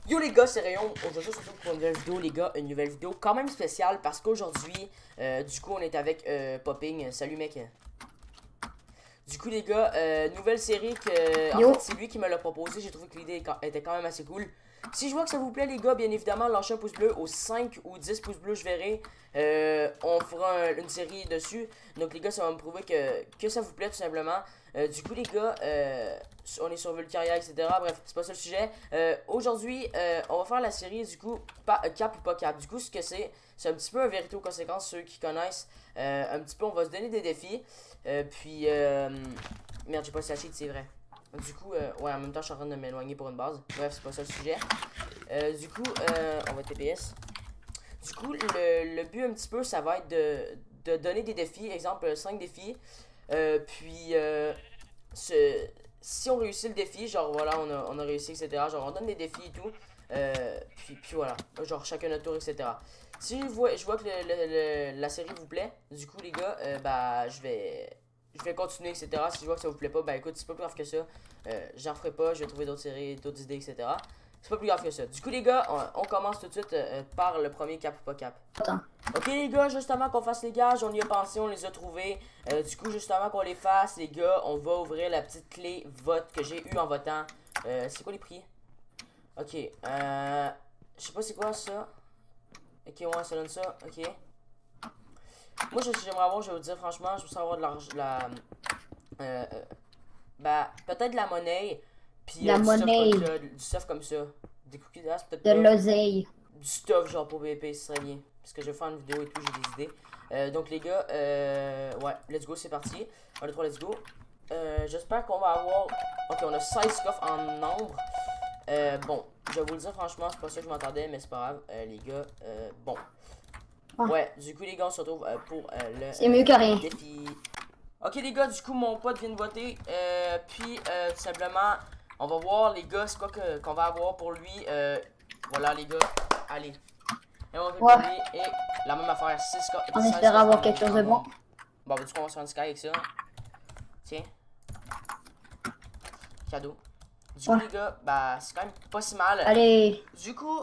Yo les gars, c'est Rayon. Aujourd'hui, on se retrouve pour une nouvelle vidéo, les gars. Une nouvelle vidéo quand même spéciale parce qu'aujourd'hui, du coup, on est avec Popping. Salut mec. Du coup, les gars, nouvelle série que. En Yo, fait, c'est lui qui me l'a proposé. J'ai trouvé que l'idée était quand même assez cool. Si je vois que ça vous plaît, les gars, bien évidemment, lâchez un pouce bleu. Aux 5 ou 10 pouces bleus, je verrai. On fera une série dessus. Donc, les gars, ça va me prouver que ça vous plaît, tout simplement. Du coup, les gars, on est sur Vulcaria, etc. Bref, c'est pas ça le sujet. Aujourd'hui, on va faire la série, du coup, cap ou pas cap. Du coup, ce que c'est un petit peu un vérité aux conséquences, ceux qui connaissent. Un petit peu, on va se donner des défis. Merde, j'ai pas sachet, c'est vrai. Du coup, ouais, en même temps, je suis en train de m'éloigner pour une base. Bref, c'est pas ça le sujet. On va TPS. Du coup, le but un petit peu, ça va être de donner des défis. Exemple, 5 défis. Euh, puis, euh, ce- si on réussit le défi, genre voilà, on a réussi, etc. Genre, on donne des défis et tout. Puis voilà, genre chacun notre tour, etc. Si je vois que la série vous plaît, du coup, les gars, bah, je vais continuer, etc. Si je vois que ça vous plaît pas, bah écoute, c'est pas plus grave que ça. J'en ferai pas, je vais trouver d'autres séries, d'autres idées, etc. C'est pas plus grave que ça. Du coup, les gars, on commence tout de suite par le premier cap ou pas cap. attends. Ok, les gars, juste avant qu'on fasse les gages, on y a pensé, on les a trouvés. Du coup, juste avant qu'on les fasse, les gars, on va ouvrir la petite clé vote que j'ai eu en votant. C'est quoi les prix? Ok, je sais pas c'est quoi ça. Ok, ouais, ça donne ça. Ok. Moi, j'aimerais avoir, je vais vous dire franchement, je veux savoir de l'argent. Euh, euh, Bah, peut-être de la monnaie. Puis La du stuff comme monnaie, ça. Du stuff comme ça. Des cookies d'as, peut-être de pas. l'oseille. Du stuff genre pour VP, ce serait bien. Parce que je vais faire une vidéo et tout, j'ai des idées. Donc les gars, ouais, let's go, c'est parti. 1, 2, 3, let's go. J'espère qu'on va avoir. Ok, on a 16 coffres en nombre. Bon, je vais vous le dire franchement, c'est pas ça que je m'attendais, mais c'est pas grave, les gars. Bon. Ah, Ouais, du coup, les gars, on se retrouve pour c'est mieux que le rien. défi. Ok, les gars, du coup, mon pote vient de voter. Tout simplement, on va voir, les gars, c'est quoi qu'on va avoir pour lui. Voilà, les gars. Allez. Et on va pour Ouais, lui. Et la même affaire, 6 on 16 espère avoir quelque chose en de bon. nombre. Bon, bah, du coup, on va se faire un sky avec ça. Tiens, cadeau. Du coup, Ouais, les gars, bah, c'est quand même pas si mal. allez, Du coup,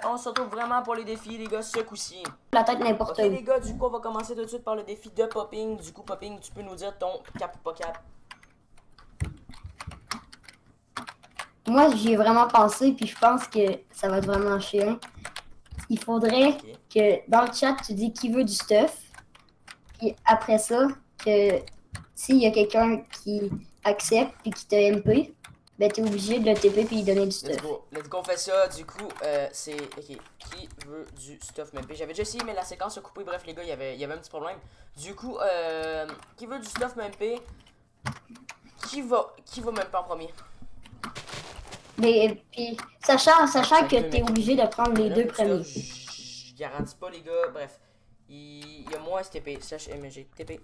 on se retrouve vraiment pour les défis, les gars, ce coup-ci. la tête Ok, n'importe où. les gars, du coup, on va commencer tout de suite par le défi de Popping. Du coup, Popping, tu peux nous dire ton cap ou pas cap? Moi, j'y ai vraiment pensé, puis je pense que ça va être vraiment chiant. Il faudrait Ok. que dans le chat, tu dis qui veut du stuff. Puis après ça, que s'il y a quelqu'un qui accepte puis qui t'a MP, ben t'es obligé de le TP puis lui donner du Let's stuff. go. Let's go, on fait ça. Du coup, c'est. Ok. Qui veut du stuff MP? J'avais déjà essayé, mais la séquence a coupé. Bref, les gars, il y avait un petit problème. Du coup, qui veut du stuff MP? Qui va même pas en premier? Mais puis, sachant que Deux t'es mecs. obligé de prendre Il y les en a un deux peu de stuff, premiers. je garantis pas, les gars. Bref. Il y a moins STP. Slash MG. TP.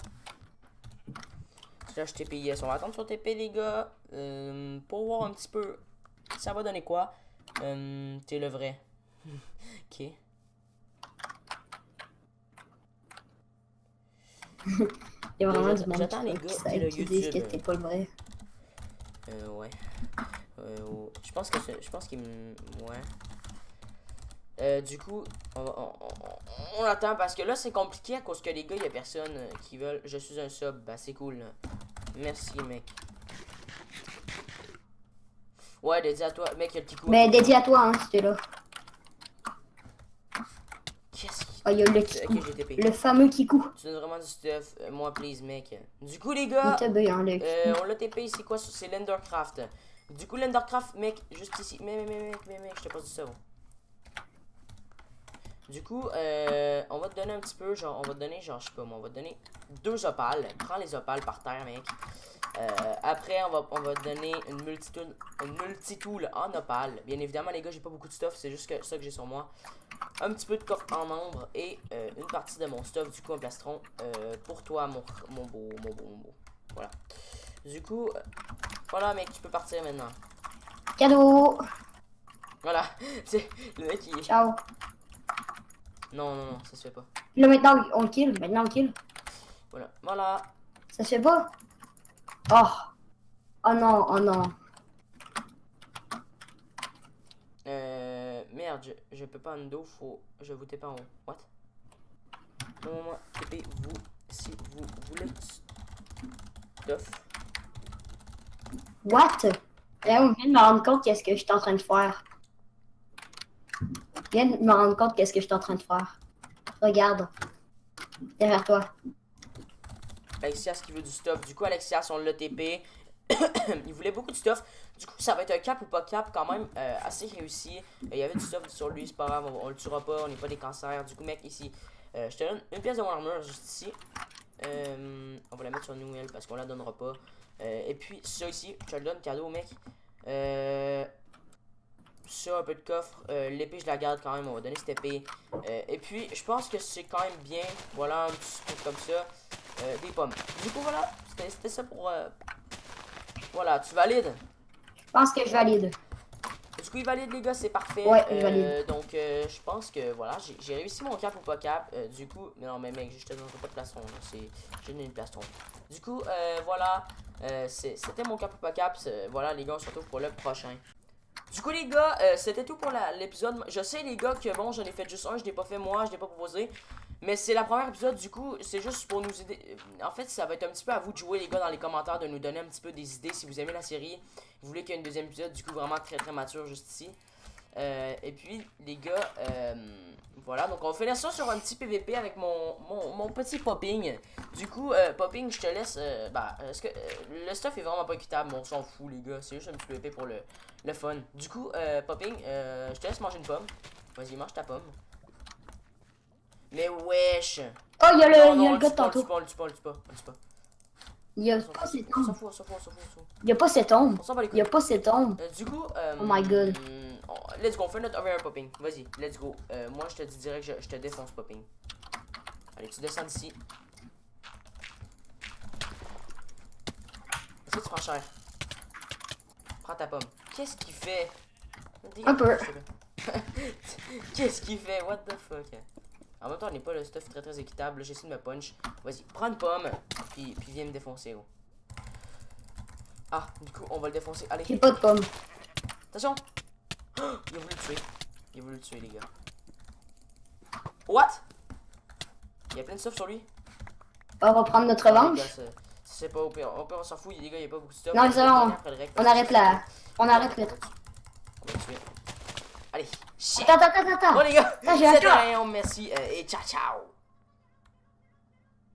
Slash TPIS. On va attendre sur TP, les gars. Pour voir un petit peu. Ça va donner quoi? T'es le vrai. Ok. Il y a vraiment du monde J'attends les gars qui disent que t'es pas le vrai. Ouais. Je pense que je pense qu'il me. Ouais. Du coup, on attend parce que là c'est compliqué à cause que les gars, il y a personne qui veulent. Je suis un sub, bah c'est cool. Là. Merci mec. Ouais, dédié à toi, mec, il y a le petit coup. Mais dédié à toi, hein, si t'es là. Qu'est-ce qui. Ah, il y a le Ok, Kikou. j'ai TP. Le fameux Kikou. Tu donnes vraiment du stuff. Moi, please, mec. Du coup, les Il gars, te veut, hein, le Kikou. on l'a TP, c'est quoi? C'est l'Endercraft. Du coup, l'Endercraft, mec, juste ici. Mais, je te passe du savon. Du coup, on va te donner un petit peu, genre, on va te donner, genre, je sais pas moi, on va te donner 2 opales. Prends les opales par terre, mec. Après, on va te donner une multitool en opale. Bien évidemment, les gars, j'ai pas beaucoup de stuff, c'est juste ça que j'ai sur moi. Un petit peu de coffre en nombre et une partie de mon stuff, du coup, un plastron pour toi, mon beau. Voilà. Du coup, voilà, mec, tu peux partir maintenant. Cadeau. Voilà, c'est le mec qui. Ciao. Non, ça se fait pas. Là, maintenant, on le kill. Maintenant, on le kill. Voilà. Ça se fait pas. Oh. Oh non, oh non. merde, je peux pas en dos, faut. Je vous TP en haut. What? Non, moi, TP vous si vous voulez stuff. What? Là, on vient de me rendre compte qu'est-ce que je suis en train de faire. Je viens de me rendre compte qu'est-ce que je suis en train de faire. Regarde. Derrière toi. Alexias qui veut du stuff. Du coup, Alexias, on l'a TP. Il voulait beaucoup de stuff. Du coup, ça va être un cap ou pas cap quand même assez réussi. Il y avait du stuff sur lui, c'est pas grave, on le tuera pas, on n'est pas des cancers. Du coup, mec, ici, je te donne une pièce de mon armure juste ici. On va la mettre sur nous, elle, parce qu'on la donnera pas. Et puis, ça ici, je te le donne cadeau, mec. Ça, un peu de coffre. L'épée, je la garde quand même, on va donner cette épée. Et puis, je pense que c'est quand même bien. Voilà, un petit truc comme ça. Des pommes. Du coup, voilà, c'était ça pour. Voilà, tu valides? Je pense que je valide. Du coup, il valide, les gars, c'est parfait. Ouais, il valide. Donc, je pense que voilà, j'ai réussi mon cap ou pas cap. Du coup, mais non, mais mec, je te donnerai pas de plastron. J'ai donné une plastron. Du coup, voilà, c'était mon cap ou pas cap. Voilà, les gars, on se retrouve pour le prochain. Du coup, les gars, c'était tout pour l'épisode. Je sais, les gars, que bon, j'en ai fait juste un, je l'ai pas fait moi, je l'ai pas proposé. Mais c'est la première épisode, du coup, c'est juste pour nous aider. En fait, ça va être un petit peu à vous de jouer, les gars, dans les commentaires, de nous donner un petit peu des idées si vous aimez la série. Vous voulez qu'il y ait une deuxième épisode, du coup, vraiment très très mature juste ici. Et puis, les gars, voilà, donc on va finir ça sur un petit PVP avec mon petit Popping. Du coup, Popping, je te laisse. Est-ce que le stuff est vraiment pas équitable, mais on s'en fout, les gars. C'est juste un petit PVP pour le fun. Du coup, Popping, je te laisse manger une pomme. Vas-y, mange ta pomme. Mais wesh! Oh, il y a Non, le gars de tantôt. on le tue pas. Il y a pas cette On s'en ombre. fout. Il y a pas cette ombre. On s'en bat les Il couilles. y a pas cette ombre. Du coup, Oh my god. Let's go, on fait notre over Popping. Vas-y, let's go. Moi, je te dis direct, je te défonce Popping. Allez, tu descends d'ici. Est-ce que tu prends cher? Prends ta pomme. Qu'est-ce qu'il fait? Un peu. Qu'est-ce qu'il fait? What the fuck? En même temps, on n'est pas le stuff très très équitable. J'essaie de me punch. Vas-y, prends une pomme. Puis viens me défoncer, oh. Ah, du coup, on va le défoncer. Allez. J'ai pas de pomme. Attention. Il a voulu le tuer. Il a voulu le tuer, les gars. What? Il y a plein de stuff sur lui. On va prendre notre revanche. C'est pas au pire. On s'en fout, les gars, il n'y a pas beaucoup de stuff. Non, ça, on arrête là. On arrête là. On va le tuer. Allez. Shit. Attends. Bon, les gars, j'ai un c'était chat. rien. Merci et ciao, ciao.